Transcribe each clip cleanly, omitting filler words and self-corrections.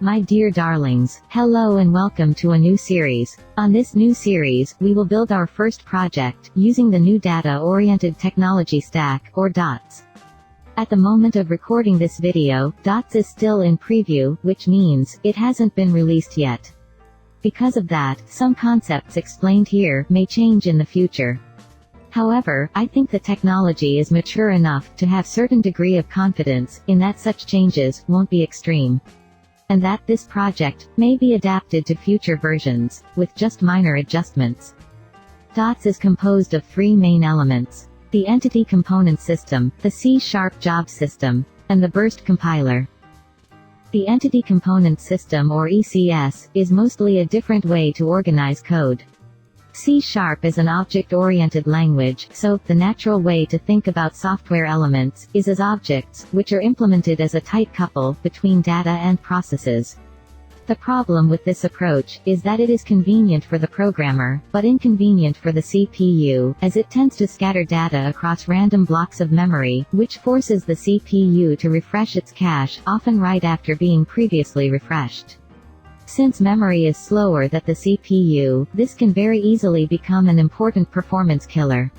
My dear darlings, hello and welcome to a new series. On this new series, we will build our first project, using the new Data-Oriented Technology Stack, or DOTS. At the moment of recording this video, DOTS is still in preview, which means, it hasn't been released yet. Because of that, some concepts explained here may change in the future. However, I think the technology is mature enough to have certain degree of confidence in that such changes won't be extreme, and that this project may be adapted to future versions, with just minor adjustments. DOTS is composed of three main elements: the Entity Component System, the C# Job System, and the Burst Compiler. The Entity Component System, or ECS, is mostly a different way to organize code. C# is an object-oriented language, so, the natural way to think about software elements is as objects, which are implemented as a tight couple between data and processes. The problem with this approach is that it is convenient for the programmer, but inconvenient for the CPU, as it tends to scatter data across random blocks of memory, which forces the CPU to refresh its cache, often right after being previously refreshed. Since memory is slower than the CPU, this can very easily become an important performance killer.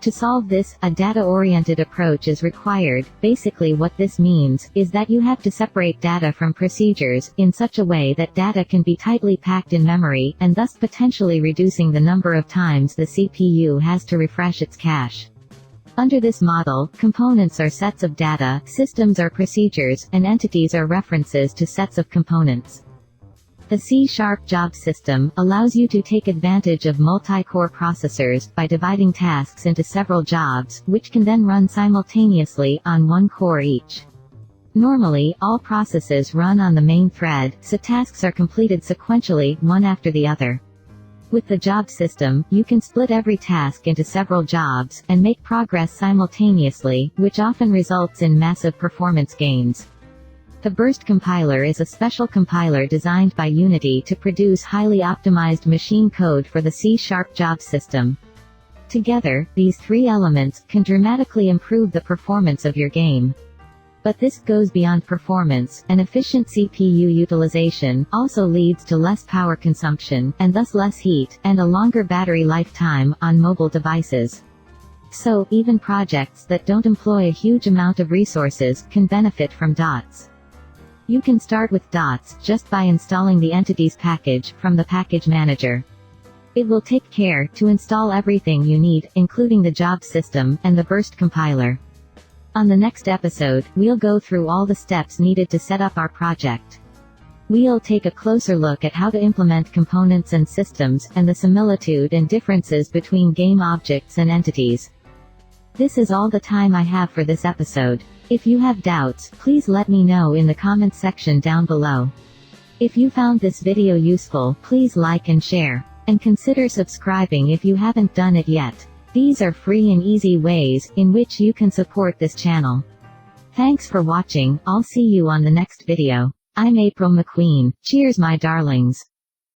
To solve this, a data-oriented approach is required. Basically what this means is that you have to separate data from procedures, in such a way that data can be tightly packed in memory, and thus potentially reducing the number of times the CPU has to refresh its cache. Under this model, components are sets of data, systems are procedures, and entities are references to sets of components. The C# job system allows you to take advantage of multi-core processors by dividing tasks into several jobs, which can then run simultaneously on one core each. Normally, all processes run on the main thread, so tasks are completed sequentially, one after the other. With the job system, you can split every task into several jobs, and make progress simultaneously, which often results in massive performance gains. The Burst Compiler is a special compiler designed by Unity to produce highly optimized machine code for the C# job system. Together, these three elements can dramatically improve the performance of your game. But this goes beyond performance. An efficient CPU utilization also leads to less power consumption, and thus less heat, and a longer battery lifetime on mobile devices. So, even projects that don't employ a huge amount of resources can benefit from DOTS. You can start with DOTS just by installing the Entities package from the Package Manager. It will take care to install everything you need, including the job system and the Burst Compiler. On the next episode, we'll go through all the steps needed to set up our project. We'll take a closer look at how to implement components and systems, and the similitude and differences between game objects and entities. This is all the time I have for this episode. If you have doubts, please let me know in the comments section down below. If you found this video useful, please like and share. And consider subscribing if you haven't done it yet. These are free and easy ways in which you can support this channel. Thanks for watching. I'll see you on the next video. I'm April McQueen. Cheers, my darlings.